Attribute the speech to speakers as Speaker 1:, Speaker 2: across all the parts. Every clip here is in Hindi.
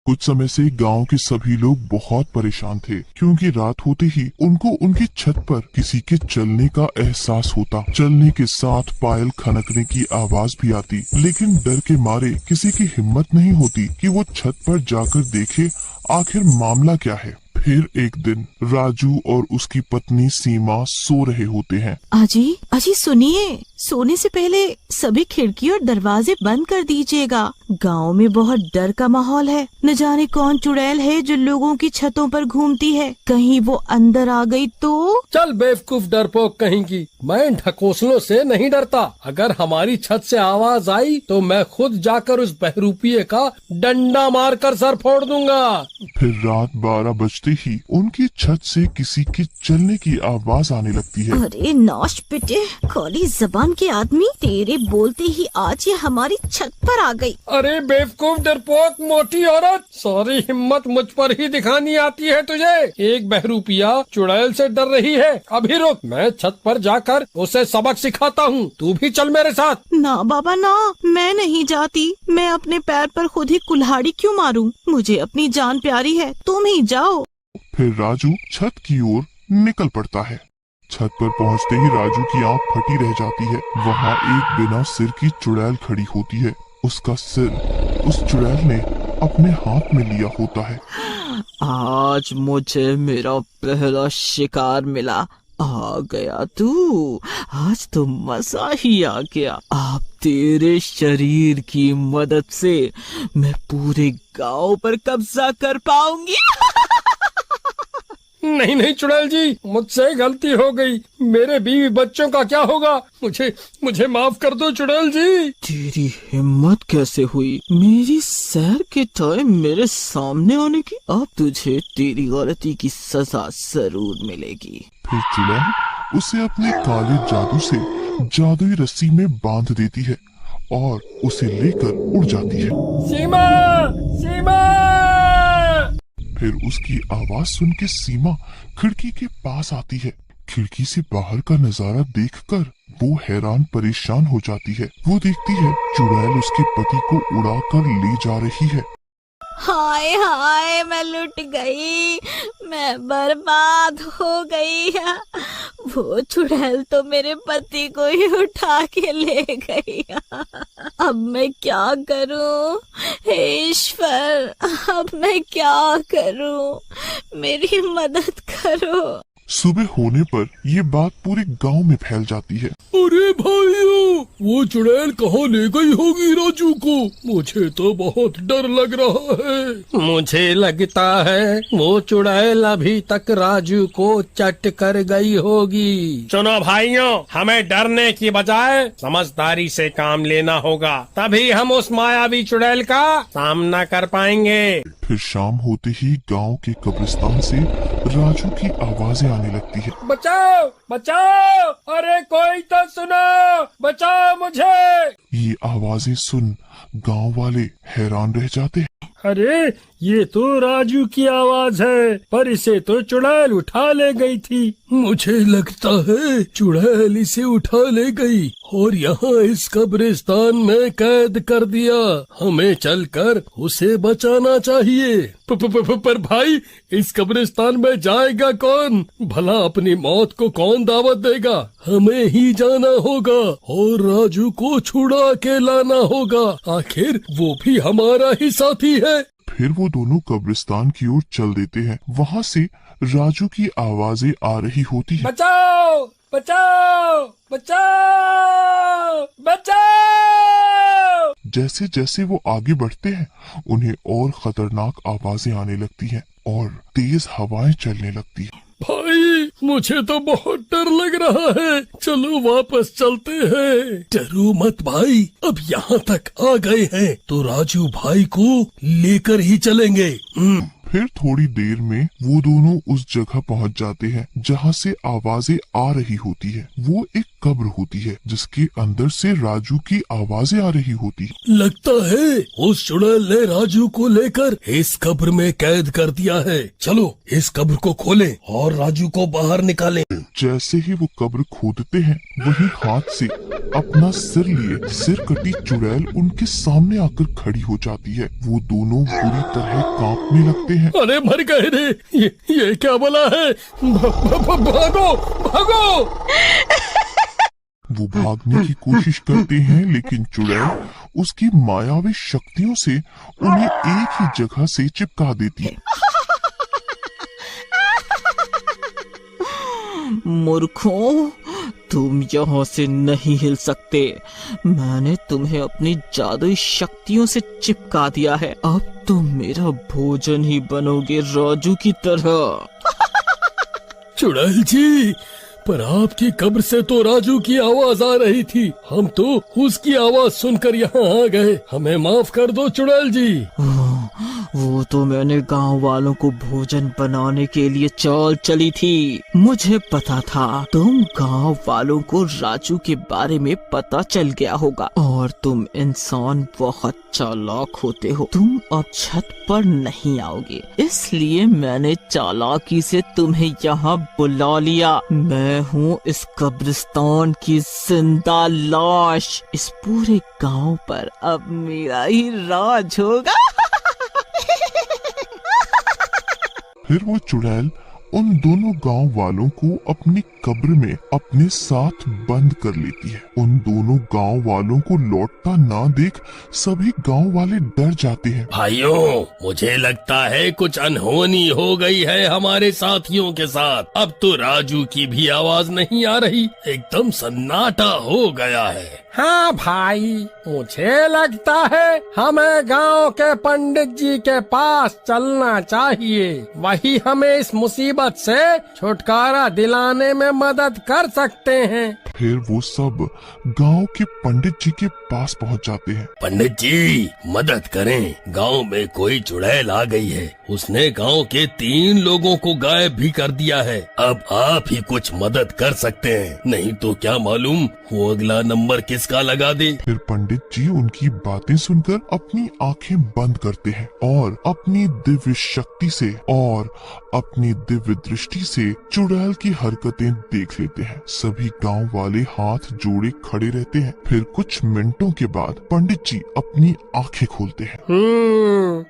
Speaker 1: कुछ समय से गांव के सभी लोग बहुत परेशान थे, क्योंकि रात होते ही उनको उनकी छत पर किसी के चलने का एहसास होता। चलने के साथ पायल खनकने की आवाज भी आती, लेकिन डर के मारे किसी की हिम्मत नहीं होती कि वो छत पर जाकर देखे आखिर मामला क्या है। फिर एक दिन राजू और उसकी पत्नी सीमा सो रहे होते हैं।
Speaker 2: अजी अजी सुनिए, सोने से पहले सभी खिड़की और दरवाजे बंद कर दीजिएगा। गांव में बहुत डर का माहौल है। न जाने कौन चुड़ैल है जो लोगों की छतों पर घूमती है। कहीं वो अंदर आ गई तो?
Speaker 3: चल बेवकूफ डरपोक कहीं की, मैं ढकोसलों से नहीं डरता। अगर हमारी छत से आवाज आई तो मैं खुद जाकर उस बहरूपिये का डंडा मारकर सर फोड़ दूंगा।
Speaker 1: फिर रात 12 बजते ही उनकी छत से किसी के चलने की आवाज आने लगती है।
Speaker 2: अरे नाश पिटे, काली जबान के आदमी, तेरे बोलते ही आज ये हमारी छत पर आ गई।
Speaker 3: अरे बेवकूफ डरपोक मोटी औरत, सारी हिम्मत मुझ पर ही दिखानी आती है तुझे। एक बहरूपिया चुड़ैल से डर रही है। अभी रुक, मैं छत पर जाकर उसे सबक सिखाता हूँ। तू भी चल मेरे साथ।
Speaker 2: ना बाबा ना, मैं नहीं जाती। मैं अपने पैर पर खुद ही कुल्हाड़ी क्यों मारूं? मुझे अपनी जान प्यारी है, तुम ही जाओ।
Speaker 1: फिर राजू छत की ओर निकल पड़ता है। छत पर पहुंचते ही राजू की आंख फटी रह जाती है। वहाँ एक बिना सिर की चुड़ैल खड़ी होती है। उसका सिर उस चुड़ैल ने अपने हाथ में लिया होता है।
Speaker 4: आज मुझे मेरा पहला शिकार मिला। आ गया तू, आज तो मजा ही आ गया। अब तेरे शरीर की मदद से मैं पूरे गांव पर कब्जा कर पाऊंगी।
Speaker 3: नहीं नहीं चुड़ैल जी, मुझसे गलती हो गई। मेरे बीवी बच्चों का क्या होगा? मुझे माफ कर दो चुड़ैल जी।
Speaker 4: तेरी हिम्मत कैसे हुई मेरी सैर के टाइम मेरे सामने आने की? अब तुझे तेरी गलती की सजा जरूर मिलेगी।
Speaker 1: फिर चुड़ैल उसे अपने काले जादू से जादुई रस्सी में बांध देती है और उसे लेकर उड़ जाती है।
Speaker 3: सीमा, सीमा!
Speaker 1: फिर उसकी आवाज सुन के सीमा खिड़की के पास आती है। खिड़की से बाहर का नजारा देखकर वो हैरान परेशान हो जाती है। वो देखती है चुड़ैल उसके पति को उड़ाकर ले जा रही है।
Speaker 2: हाय हाय, मैं लुट गई, मैं बर्बाद हो गई। वो चुड़ैल तो मेरे पति को ही उठा के ले गई। अब मैं क्या करूं? हे ईश्वर, अब मैं क्या करूं? मेरी मदद करो।
Speaker 1: सुबह होने पर ये बात पूरे गांव में फैल जाती है।
Speaker 3: अरे भाइयों, वो चुड़ैल कहाँ ले गई होगी राजू को? मुझे तो बहुत डर लग रहा है। मुझे लगता है वो चुड़ैल अभी तक राजू को चट कर गई होगी। सुनो भाइयों, हमें डरने की बजाय समझदारी से काम लेना होगा, तभी हम उस मायावी चुड़ैल का सामना कर पाएंगे।
Speaker 1: फिर शाम होते ही गांव के कब्रिस्तान से राजू की आवाजें आने लगती है।
Speaker 3: बचाओ बचाओ, अरे कोई तो सुनो, बचाओ मुझे।
Speaker 1: ये आवाजें सुन गांव वाले हैरान रह जाते हैं।
Speaker 3: अरे ये तो राजू की आवाज है, पर इसे तो चुड़ैल उठा ले गई थी। मुझे लगता है चुड़ैल इसे उठा ले गई और यहाँ इस कब्रिस्तान में कैद कर दिया। हमें चलकर उसे बचाना चाहिए। पर भाई, इस कब्रिस्तान में जाएगा कौन? भला अपनी मौत को कौन दावत देगा? हमें ही जाना होगा और राजू को छुड़ा के लाना होगा। आखिर वो भी हमारा ही साथी है।
Speaker 1: फिर वो दोनों कब्रिस्तान की ओर चल देते हैं। वहाँ से राजू की आवाजें आ रही होती है।
Speaker 3: बचाओ बचाओ बचाओ बचाओ!
Speaker 1: जैसे जैसे वो आगे बढ़ते हैं उन्हें और खतरनाक आवाजें आने लगती हैं और तेज हवाएं चलने लगती हैं।
Speaker 3: भाई, मुझे तो बहुत डर लग रहा है। चलो वापस चलते हैं। डरो मत भाई, अब यहाँ तक आ गए हैं तो राजू भाई को लेकर ही चलेंगे।
Speaker 1: फिर थोड़ी देर में वो दोनों उस जगह पहुंच जाते हैं जहां से आवाजें आ रही होती है। वो एक कब्र होती है जिसके अंदर से राजू की आवाजें आ रही होती है।
Speaker 3: लगता है उस चुड़ैल ने राजू को लेकर इस कब्र में कैद कर दिया है। चलो इस कब्र को खोलें और राजू को बाहर निकालें।
Speaker 1: जैसे ही वो कब्र खोदते हैं वही हाथ से अपना सिर लिए सिर कटी चुड़ैल उनके सामने आकर खड़ी हो जाती है। वो दोनों बुरी तरह कांपने लगते हैं।
Speaker 3: अरे मर गए रे, ये क्या बोला है? भागो भागो।
Speaker 1: वो भागने की कोशिश करते हैं लेकिन चुड़ैल उसकी मायावी शक्तियों से उन्हें एक ही जगह से चिपका देती है।
Speaker 4: मूर्खों, तुम यहाँ से नहीं हिल सकते। मैंने तुम्हें अपनी जादुई शक्तियों से चिपका दिया है। अब तुम मेरा भोजन ही बनोगे राजू की तरह।
Speaker 3: चुड़ैल जी, पर आपकी कब्र से तो राजू की आवाज आ रही थी। हम तो उसकी आवाज सुनकर यहाँ आ गए। हमें माफ कर दो चुड़ैल जी।
Speaker 4: वो तो मैंने गांव वालों को भोजन बनाने के लिए चाल चली थी। मुझे पता था तुम गांव वालों को राजू के बारे में पता चल गया होगा और तुम इंसान बहुत चालाक होते हो। तुम अब छत पर नहीं आओगे, इसलिए मैंने चालाकी से तुम्हें यहाँ बुला लिया। मैं हूँ इस कब्रिस्तान की जिंदा लाश। इस पूरे गांव पर अब मेरा ही राज होगा।
Speaker 1: फिर वो चुड़ैल उन दोनों गांव वालों को अपनी कब्र में अपने साथ बंद कर लेती है। उन दोनों गांव वालों को लौटता ना देख सभी गांव वाले डर जाते हैं।
Speaker 3: भाइयों, मुझे लगता है कुछ अनहोनी हो गई है हमारे साथियों के साथ। अब तो राजू की भी आवाज नहीं आ रही, एकदम सन्नाटा हो गया है। हाँ भाई, मुझे लगता है हमें गांव के पंडित जी के पास चलना चाहिए। वही हमें इस मुसीबत से छुटकारा दिलाने में मदद कर सकते हैं।
Speaker 1: फिर वो सब गांव के पंडित जी के पास पहुंच जाते हैं।
Speaker 3: पंडित जी, मदद करें, गांव में कोई चुड़ैल आ गई है। उसने गांव के 3 लोगों को गायब भी कर दिया है। अब आप ही कुछ मदद कर सकते हैं, नहीं तो क्या मालूम वो अगला नंबर किसका लगा दे।
Speaker 1: फिर पंडित जी उनकी बातें सुनकर अपनी आंखें बंद करते हैं और अपनी दिव्य शक्ति से और अपनी दिव्य दृष्टि से चुड़ैल की हरकतें देख लेते हैं। सभी गांव वाले हाथ जोड़े खड़े रहते हैं। फिर कुछ मिनटों के बाद पंडित जी अपनी आंखें खोलते हैं।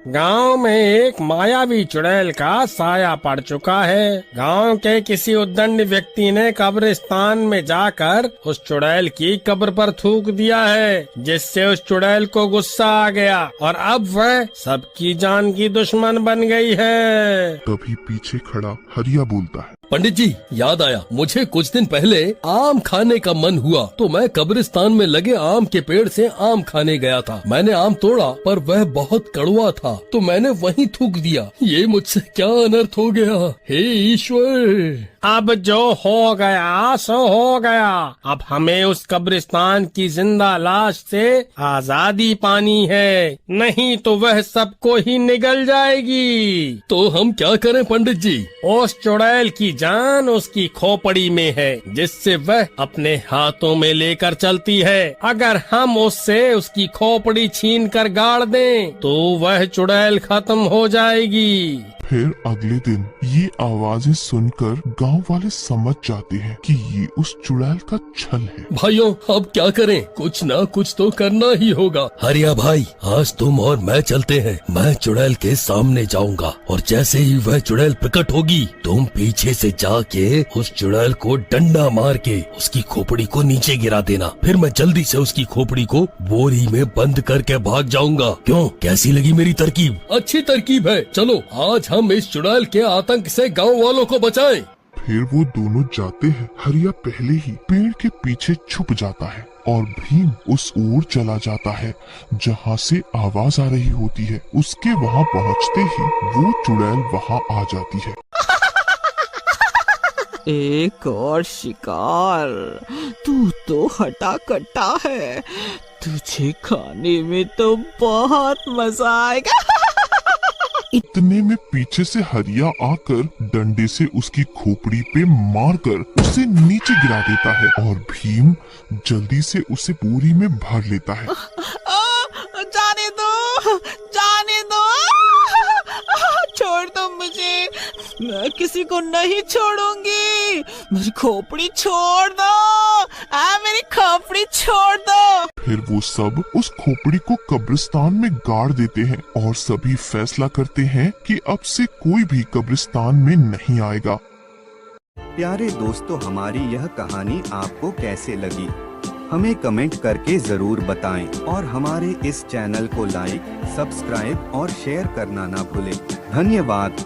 Speaker 3: गांव में एक मायावी चुड़ैल का साया पड़ चुका है। गांव के किसी उद्दंड व्यक्ति ने कब्रिस्तान में जाकर उस चुड़ैल की कब्र पर थूक दिया है, जिससे उस चुड़ैल को गुस्सा आ गया और अब वह सबकी जान की दुश्मन बन गई है।
Speaker 1: तभी पीछे खड़ा हरिया बोलता है,
Speaker 3: पंडित जी, याद आया, मुझे कुछ दिन पहले आम खाने का मन हुआ तो मैं कब्रिस्तान में लगे आम के पेड़ से आम खाने गया था। मैंने आम तोड़ा पर वह बहुत कड़वा था तो मैंने वहीं थूक दिया। ये मुझसे क्या अनर्थ हो गया, हे ईश्वर। अब जो हो गया सो हो गया। अब हमें उस कब्रिस्तान की जिंदा लाश से आजादी पानी है, नहीं तो वह सबको ही निगल जाएगी। तो हम क्या करें पंडित जी? उस चुड़ैल की जान उसकी खोपड़ी में है, जिससे वह अपने हाथों में लेकर चलती है। अगर हम उससे उसकी खोपड़ी छीन कर गाड़ दें तो वह चुड़ैल खत्म हो जाएगी।
Speaker 1: फिर अगले दिन ये आवाजें सुनकर गांव वाले समझ जाते हैं कि ये उस चुड़ैल का छल है।
Speaker 3: भाइयों, अब क्या करें? कुछ ना कुछ तो करना ही होगा। हरिया भाई, आज तुम और मैं चलते हैं। मैं चुड़ैल के सामने जाऊंगा और जैसे ही वह चुड़ैल प्रकट होगी तुम पीछे से जाके उस चुड़ैल को डंडा मार के उसकी खोपड़ी को नीचे गिरा देना। फिर मैं जल्दी से उसकी खोपड़ी को बोरी में बंद करके भाग जाऊंगा। क्यों, कैसी लगी मेरी तरकीब? अच्छी तरकीब है। चलो आज हम इस चुड़ैल के आतंक से गांव वालों को बचाएं।
Speaker 1: फिर वो दोनों जाते हैं। हरिया पहले ही पेड़ के पीछे छुप जाता है और भीम उस ओर चला जाता है जहाँ से आवाज आ रही होती है। उसके वहाँ पहुँचते ही वो चुड़ैल वहाँ आ जाती है।
Speaker 4: एक और शिकार। तू तो हटा कट्टा है, तुझे खाने में तो बहुत मजा आएगा।
Speaker 1: इतने में पीछे से हरिया आकर डंडे से उसकी खोपड़ी पे मारकर उसे नीचे गिरा देता है और भीम जल्दी से उसे बोरी में भर लेता है।
Speaker 2: जाने दो, जाने दो, छोड़ दो मुझे।
Speaker 4: जी, मैं किसी को नहीं छोड़ूंगी। मेरी खोपड़ी छोड़ दो, मेरी खोपड़ी छोड़ दो।
Speaker 1: फिर वो सब उस खोपड़ी को कब्रिस्तान में गाड़ देते हैं और सभी फैसला करते हैं कि अब से कोई भी कब्रिस्तान में नहीं आएगा।
Speaker 5: प्यारे दोस्तों, हमारी यह कहानी आपको कैसे लगी हमें कमेंट करके जरूर बताएं और हमारे इस चैनल को लाइक, सब्सक्राइब और शेयर करना ना भूलें। धन्यवाद।